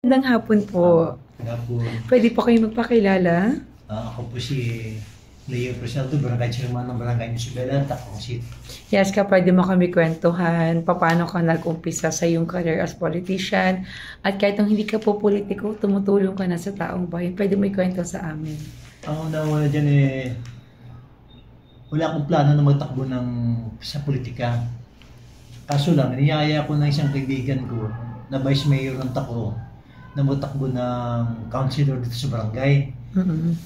Magandang hapon po. Hapon. Pwede po kayo magpakilala? Ako po si Leo Presaldo, Barangay Chairman ng Barangay Nisibela, Takong City. Yes ka, pwede mo kami kwentuhan paano ka nag-umpisa sa iyong career as politician at kahit nung hindi ka po politiko, tumutulong ka na sa taong bayan. Pwede mo ikwento sa amin. Ang una dyan wala akong plano na magtakbo sa politika. Kaso lang, niyaya ko ng isang kaibigan ko na Vice Mayor ng Taco na magtakbo ng councilor dito sa barangay.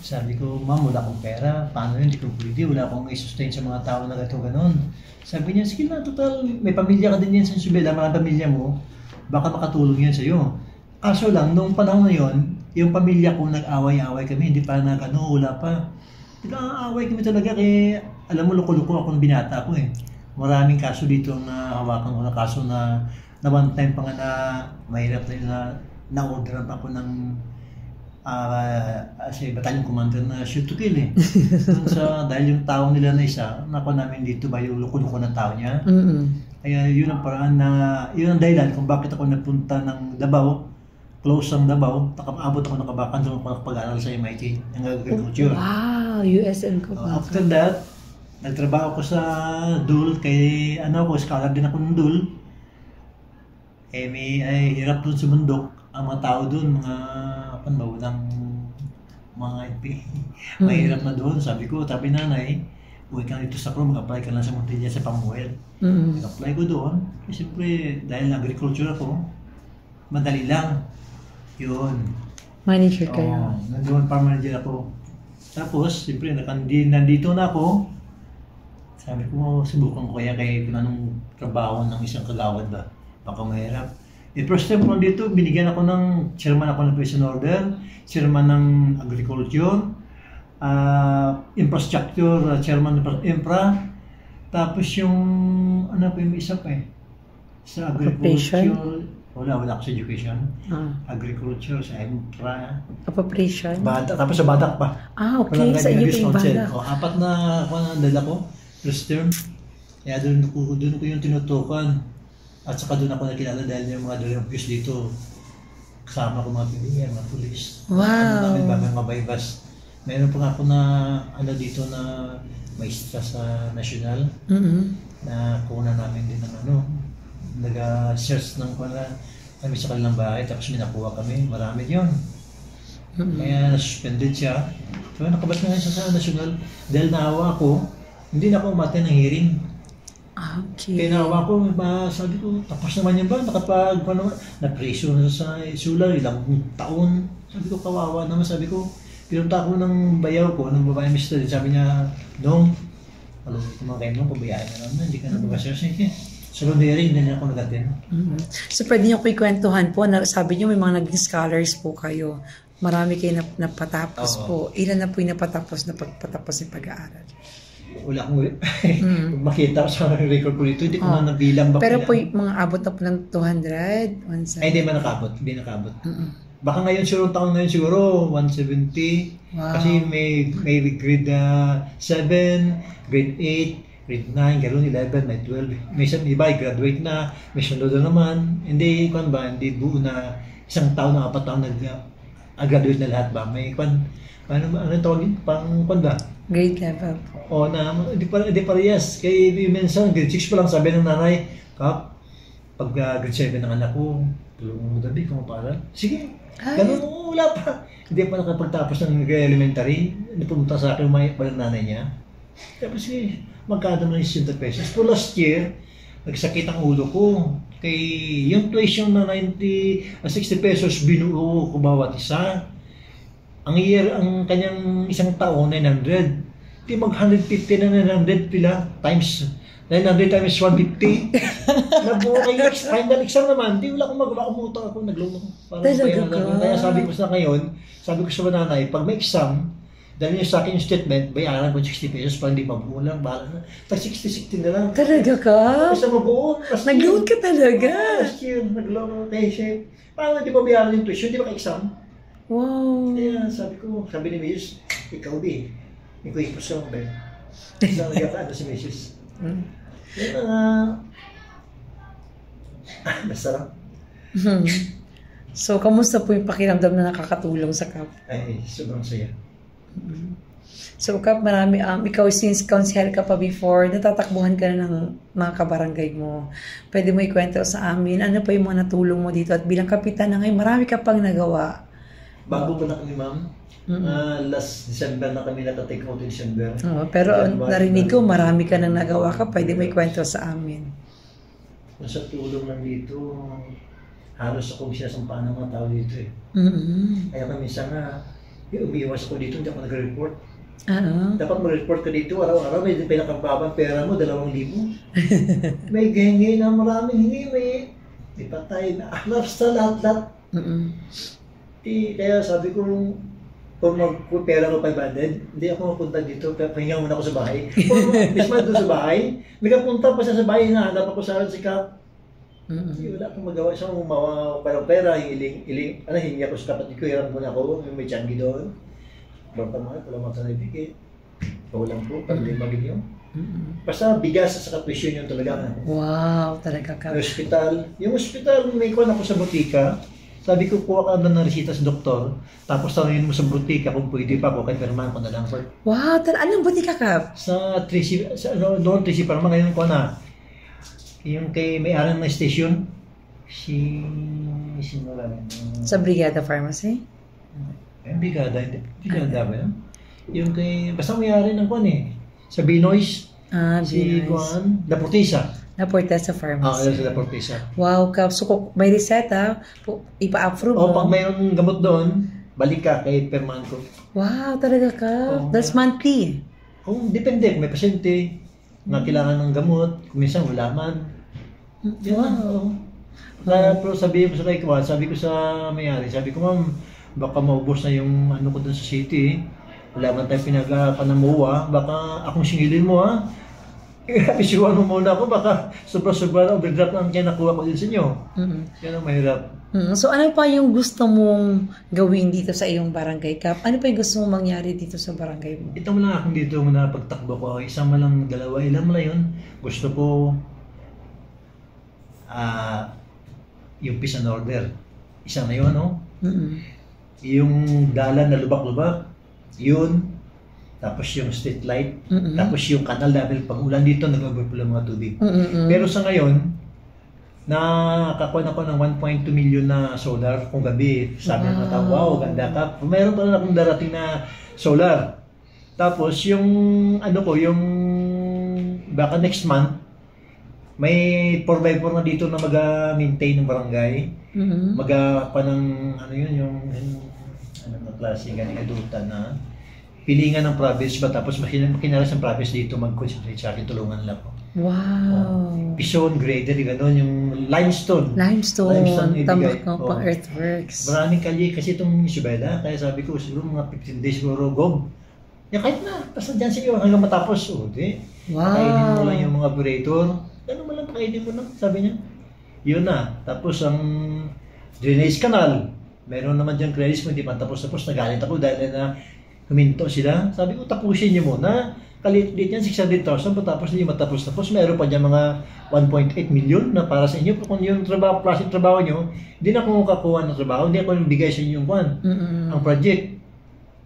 Sabi ko, ma'am, wala akong pera. Paano yun? Hindi ko pwede. Wala akong i-sustain sa mga tao na ganon. Sabi niya, sige na, total, may pamilya ka din yan sa Isabela, mga pamilya mo, baka makatulong yan sa'yo. Kaso lang, noong panahon na yun, yung pamilya ko nag-away-away kami, hindi pa wala pa. Nag-aaway kami talaga kaya, alam mo, loko-loko akong binata ko eh. Maraming kaso dito na hawakan ko na kaso na one time pa nga na mahirap na-orderan pa ako ng si battalion commander na shoot to kill eh. Dahil yung tao nila na isa, nakuha namin dito ba yung loko-loko ng tao niya. Kaya yun ang paraan yun ang dahilan kung bakit ako napunta ng Davao, close ang Davao, abot ako ng Kabakan, doon ako nakapag-aral sa MIT, ng agriculture. Wow, USN ko ba? After that, nagtrabaho ko sa DUL, scholar din ako ng DUL. May hirap doon sa bundok. Ang mga tao doon, mga mahirap na doon. Sabi nanay, uwi ka dito sa Pro, mag-apply ka lang sa Montilla sa Pamuel. Nag-apply ko doon. Siyempre, dahil agriculture ako, madali lang. Yun. Manager kayo? Nandoon, farm manager ako. Tapos, siyempre, nandito na ako. Sabi ko, subukan ko kaya kung anong trabaho ng isang kagawad ba. Baka mahirap. First time ko dito, binigyan ako chairman ako ng prison order, chairman ng agriculture, infrastructure, chairman ng infra, tapos yung, yung isa pa sa agriculture, wala ako sa education, agriculture, sa infra, appropriation, tapos sa badak pa. Okay, sa iyo yung badak. Apat na dala ko, first term, kaya doon ko yung tinutukan. At saka doon ako nakilala dahil yung mga Dorimpus dito, kasama ko mga pilihan, mga pulis. Wow! Mga baybas. Meron pa nga ako dito na maestra sa national, na kuna namin din ng nag-search ng kami sa kanilang bahay, tapos minakuha kami, marami yun. Kaya nasuspended siya. So nakabas na siya sa national, dahil naawa ako, hindi na ako umate ng hearing. Okay. Kaya nawa ko, sabi ko, tapos naman yan ba? Na-preso na sa Sula, ilang taon. Sabi ko, kawawa naman. Sabi ko, pinunta ko ng bayaw ko, ng babae mister, sabi niya, Dong, alam ko mga kayo nung, pabayaan na naman, hindi ka na mag-asya. Sige, secondary, hindi na ako nag-attend. So, pwede niyo ko ikwentuhan po, sabi niyo may mga naging scholars po kayo. Marami kayo napatapos po. Ilan na po yung napatapos na pagpatapos ng pag-aaral? Wala akong makita sa record ko dito, hindi ko na nabilang ba. Pero po mga abot na po ng 200, 170? Ay, hindi nakabot. Baka ngayon, taon ngayon siguro, 170. Wow. Kasi may grade 7, grade 8, grade 9, gano'n 11, may 12. May iba, graduate na, may sunod na naman. Hindi buo na isang taon na 4 taon nag-graduate na lahat ba? May ano tawagin? Grade level po. Hindi parehas. Kaya minsan, grade 6 pa lang sabi ng nanay, Kap, pag grade 7 ng anak ko, tulungan mo dabi kung para. Sige, ganun, wala pa. Hindi pa nakapagtapos ng elementary. Pumunta sa akin, walang nanay niya. Tapos magkano na yung 60 pesos. So last year, nagsakit ang ulo ko. Kay yung tuition na 60 pesos, binuo ko bawat isa. Ang kanyang isang taon, 900. Di mag 150 na 900 pila times 900 times 150. Nabuo kayo, final exam naman. Di wala akong magawa, umutang ako, naglunok. Kaya sabi ko sa nanay, pag may exam, dahil niya sa akin yung statement, bayaran ko 60 pesos para hindi mabuo lang, bahala na. Tag 60 na lang. Talaga ka? Basta mabuo. Nag-loan ka talaga? Last year, nag-loan. Kaya siya, paano hindi mabayaran yung tuition, hindi maka-exam? Wow. Kaya sabi ni Mrs., ikaw din. Ikaw yung puso ba? Isang nagkataan si Mrs. Yan masarap. So, kamusta po yung pakiramdam na nakakatulong sa CAP? Ay, sobrang saya. So, Kap, marami, ikaw since council ka pa before, natatakbuhan ka na ng mga kabarangay mo. Pwede mo ikwento sa amin, ano pa yung mga natulong mo dito? At bilang kapitan na ngayon, marami ka pang nagawa. Bago pa na kami, ma'am. Last December na kami nakatake out in December. Pero narinig ko, marami ka nang nagawa ka. Pwede mo ikwento sa amin. Sa tulong lang dito, halos akong sinasampaan ng mga tao dito eh. Kaya kami minsan nga, umiiwas ako dito, hindi ako nag-report. Dapat mag-report ka dito, araw-araw may pinakababang pera mo, 2,000. May hingi na maraming hingi, may patay na ahlap sa lahat-lahat. Kaya sabi ko, kung magpera ko 500, hindi ako mapunta dito, pahinga muna ako sa bahay. Kung mismo doon sa bahay, nagkapunta pa siya sa bahay, nahanap ako sa si Kap. Wala akong magawa siya, umawa parang pera, hingi ako sa kapatid ko, hiram muna ako, may tiyanggi doon. Basta mahal, wala masanibigay. Walang po, pag limagin yun. Basta bigas sa katwisyon yun talaga. Wow, talaga ka. Yung hospital, may kuha ako sa butika. Sabi ko, kuha ka na ng resita sa doktor. Tapos tanongin mo sa butika kung pwede pa ako, kahit perman ko na lang. Wow, anong butika ka? Sa doon 3C, parang ngayon ko na. Yung kay may-ari ng station, sino lang? Sa Brigada Pharmacy? Brigada ba yun? Yung kay, basta may-ari ng kuwan eh. Sa Binoy's, si Juan, La Portesa. La Portesa Pharmacy. Sa La Portesa. Wow, Kap. So, kung may reseta, ipa-approve mo. Pag mayroong gamot doon, balik ka kay perman ko. Wow, talaga ka. That's monthly. Kung depende, kung may pasyente na kailangan ng gamot, kung minsan wala man. Wow. Pero sabi ko sa kay Kwan, sabi ko sa may-ari, sabi ko, ma'am, baka maubos na yung ano ko doon sa city. Wala man tayo pinagpanamuha, baka akong singilin mo ha. Isuwan mo muna ako, baka sobra-sobra na overdraft ang kinakuha ko din sa inyo. Yan ang mahirap. So ano pa yung gusto mong gawin dito sa iyong barangay, Kap? Ano pa yung gusto mong mangyari dito sa barangay mo? Ito mo lang akong dito muna pagtakbo ko. Isa mo lang, dalawa, ilan mo lang yun. Gusto ko yung peace and order. Isa na yun, no? Yung dalan na lubak-lubak, yun. Tapos yung street light, tapos yung kanal dahil pag ulan dito, nag-overflow ng mga tubig. Pero sa ngayon, nakakuha ako ng 1.2 million na solar kung gabi. Sabi ng mga tao, wow, ganda ka. Mayroon pa na akong darating na solar. Tapos yung, ano ko, yung baka next month, may 4x4 na dito na mag-maintain ng barangay. Mag-pa ng, ano yun, yung ano na klase, galing adulta na pilingan ng province ba, tapos makinalas ng province dito mag-concentrate sa akin, tulungan lang ko. Wow. Pison, grader, gano'n, yung limestone. Limestone, tambak ng pang-earthworks. Maraming kalye kasi itong Isabela, kaya sabi ko, siguro mga 15 days siguro, gob. Ya kahit na, basta dyan siguro hanggang matapos. Di. Wow. Pakainin mo lang yung mga operator. Gano'n mo lang, pakainin mo lang, sabi niya. Yun na. Tapos ang drainage canal, meron naman dyan credits mo, hindi pa tapos-tapos, nagalit ako dahil na huminto sila. Sabi ko, tapusin niyo muna. Kalit-lit yan, 600,000, patapos hindi matapos-tapos. Meron pa dyan mga 1.8 million na para sa inyo. Kung yung trabaho, klase trabaho nyo, hindi na ako kakuha ng trabaho, hindi ako bigay sa inyo yung ang project.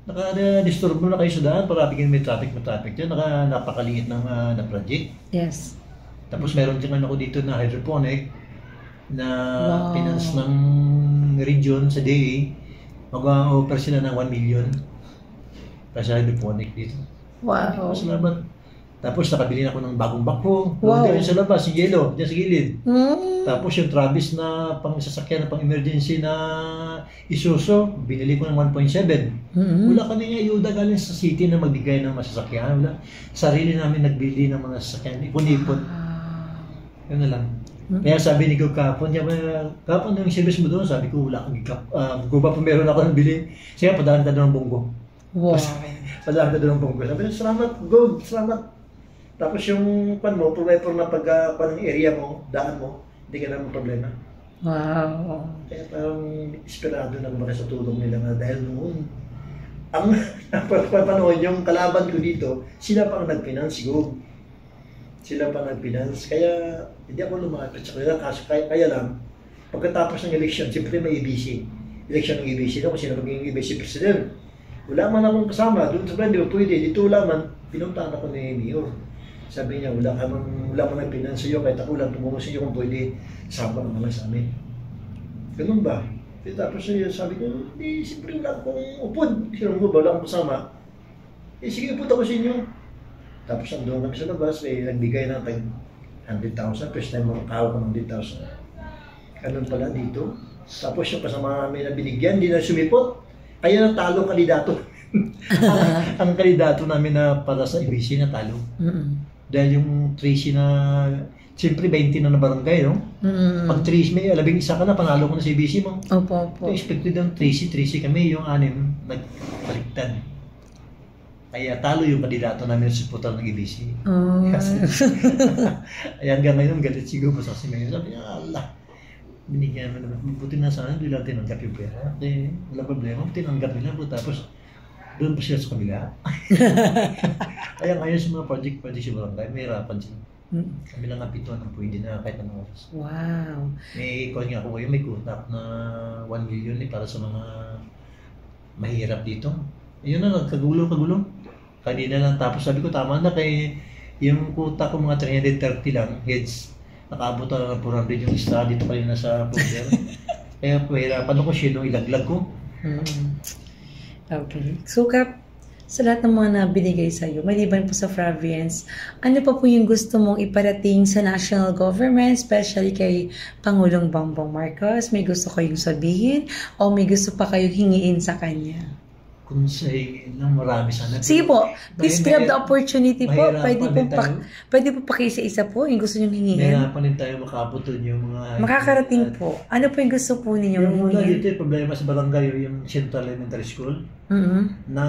Naka-disturb mo na kayo sa daan para bigyan may traffic dyan. Napakaliit na project. Yes. Tapos meron dyan ako dito na hydroponic na finance ng region sa DA. Mag-offer sila ng 1 million. Kasi hydroponic dito. Wow. Salamat. Tapos nakabili na ako ng bagong bako. Wow. Doon sa labas, yung yellow, dyan sa gilid. Tapos yung Travis na pang-sasakyan na pang-emergency na Isuzu, binili ko ng 1.7. Wala kami nga ayuda galing sa city na magbigay ng masasakyan. Wala. Sarili namin nagbili ng mga sasakyan. Ipon-ipon. Yun na lang. Kaya sabi ni Gob kapon, kapon yung service mo doon, sabi ko wala kang Gob pa meron ako ng bili. Sige, padaan ka doon ng bunggo. Wow. Padaan ka doon ng bunggo. Sabi ko, salamat Gob, salamat. Tapos yung pan mo, provider na pag area mo, daan mo, hindi ka naman problema. Wow. Kaya parang esperado na naman sa tulong nila na dahil noon. Ang panahon, yung kalaban ko dito, sila pang nag-finance siguro. Sila pang nag-finance. Kaya hindi ako lumapit sa kanila. Kaya lang, Pagkatapos ng election, siyempre may EBC. Election ng EBC na kung sino maging EBC president. Wala man akong kasama. Doon sa di ba pwede. Dito wala man. Pinuntahan ako ni Mayor. Sabi niya, wala man ang pinansa iyo. Kahit ako lang tumulong sa iyo kung pwede. Sama ka naman sa amin. Ganun ba? Tapos sabi ko, hindi, siyempre wala akong upod. Sino mo ba? Wala akong kasama. Sige, upod ako sa inyo. Tapos nandun kami sa labas. Nagbigay ng 100,000. First time makakahawak ko ng 100,000. Ganun pala dito. Tapos yung kasama namin na binigyan, hindi na sumipot. Kaya natalo ang kandidato. Ang kandidato namin na para sa EBC natalo. Dahil yung Tracy na, siyempre 20 na barangay, no? Pag Tracy, may 11 ka na, panalo ko na sa EBC mo. Opo. Expected yung Tracy kami, yung 6, nagbaliktad. Kaya talo yung kandidato namin sa suportar ng EBC. Ayan, hanggang ngayon, galit siguro sa si Mayor. Sabi niya, Allah. Binigyan mo naman. Buti na sana, hindi lang tinanggap yung pera. Wala problema, tinanggap nila po. Tapos, doon pa sila sa kanila. Kaya ngayon sa mga project sa barangay, may hirapan sila. Kami lang ang pituan ang pwede na kahit anong oras. Wow. May call nga ako ngayon, may contact na 1 million para sa mga mahirap dito. Ayun na, kagulo. Kanina lang, tapos sabi ko, tama na kay yung kuta ko mga 330 lang, heads. Nakaabot na ng 400 yung isa, dito kayo na sa folder. Kaya pahirapan ako siya nung ilaglag ko. Okay. So, Kap, sa lahat ng mga nabinigay sa'yo, maliban po sa Fravians, ano pa po yung gusto mong iparating sa national government, especially kay Pangulong Bongbong Marcos? May gusto kayong sabihin o may gusto pa kayong hingiin sa kanya? Kung sa hingin lang, marami sana. Sige po, please grab the opportunity po. Pwede po pakisa-isa po yung gusto niyong hingin. Mahirapan din tayo makabot doon yung mga... Makakarating po. Ano po yung gusto po ninyong hingin? Yung una dito, yung problema sa barangay, yung Central Elementary School, na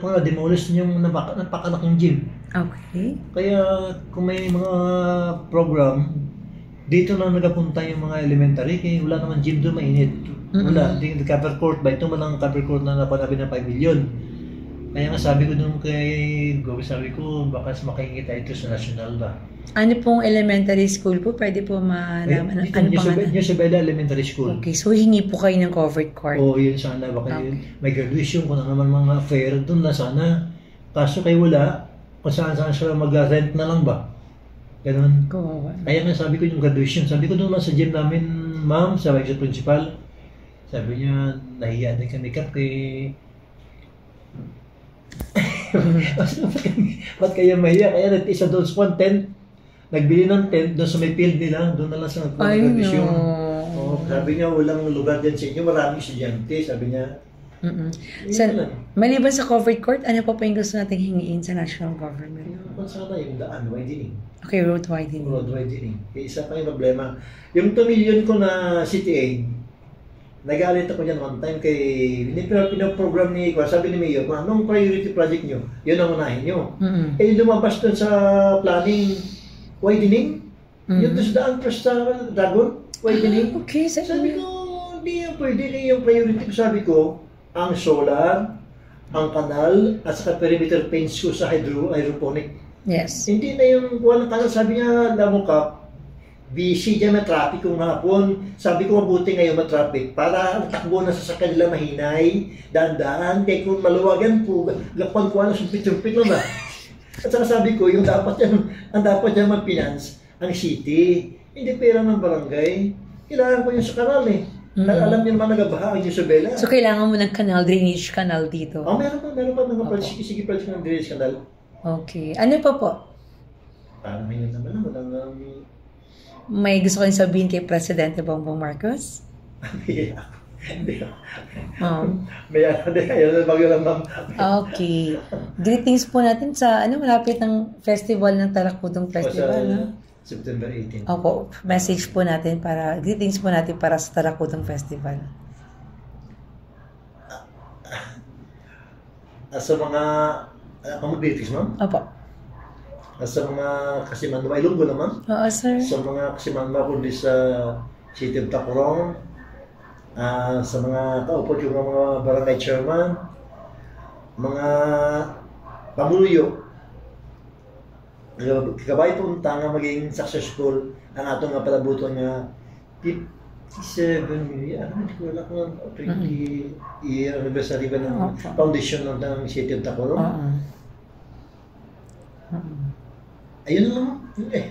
kung na-demolish yung napakalaking gym. Okay. Kaya kung may mga program, dito na nagapunta yung mga elementary, kaya wala naman gym doon, mainit. Wala, hindi cover court ba? Ito man ang cover court na napanabi ng 5 million. Kaya nga sabi ko doon kay Gobe, sabi ko, baka makahingi tayo ito sa national ba? Ano pong elementary school po? Pwede po malaman? Ano pangalan? New Isabela Elementary School. Okay, so hingi po kayo ng covered court? Oo, yun sana. Baka yun. May graduation kung naman mga fair doon na sana. Kaso kayo wala, kung saan sila mag-rent na lang ba? Ganun. Kaya nga sabi ko yung graduation. Sabi ko doon lang sa gym namin, ma'am, sabi ko sa principal. Sabi niya, nahiya din kami kasi ba't kaya mahiya? Kaya nag-isa doon sa tent. Nagbili ng tent doon sa may field nila. Doon na lang sa nagpapagradisyon. Sabi niya, walang lugar dyan sa inyo. Maraming estudyante. Sabi niya. Maliban sa covered court, ano pa yung gusto nating hingiin sa national government? Kung sana yung daan, widening. Okay, road widening. Road widening. Kaya isa pa yung problema. Yung 2 million ko na city aid, nagalit ako dyan one time kay pinaprogram ni Kwa, sabi ni Mayor, anong priority project nyo? Yun ang unahin nyo. Eh lumabas dun sa planning widening, yung daan plus sa Dragon, widening. Okay, sabi ko, hindi yung pwede na yung priority ko. Sabi ko, ang solar, ang kanal, at saka perimeter fence ko sa hydroponic. Yes. Hindi na yung walang kanal, sabi niya, Lamukap, busy dyan na traffic kung hapon. Sabi ko, mabuti ngayon matraffic para ang takbo na sa kanila mahinay, daan-daan, kaya kung maluwagan po, lapan ko na sumpit-sumpit lang ba? At saka sabi ko, yung ang dapat dyan mag-finance, ang city, hindi pera ng barangay. Kailangan ko yung sa kanal eh. Alam niyo naman nagabaha ang Isabela. So kailangan mo ng canal, drainage canal dito? Meron pa mga project, sige project ng drainage canal. Okay. Ano pa po? Parang yun naman, walang may gusto kayong sabihin kay Presidente Bongbong Marcos? Hindi ako. Bagyo lang, ma'am. Okay. Greetings po natin sa, malapit ng festival ng Talakpudong Festival, no? September 18. Opo. Message po natin greetings po natin para sa Talakpudong Festival. Sa mga, greetings, ma'am? Opo. Sa mga Kasimanwa, Ilonggo naman. Oo, sir. Sa mga Kasimanwa kundi sa City of Tacloban, sa mga kaupot yung mga barangay chairman, mga pamuluyo, kabay punta nga maging successful ang atong nga palabuton nga 7 million. Hindi ko alam kung 20 anniversary ba ng Opo. foundation ng City of Tacloban. Oo. Ayun lang. Yun eh.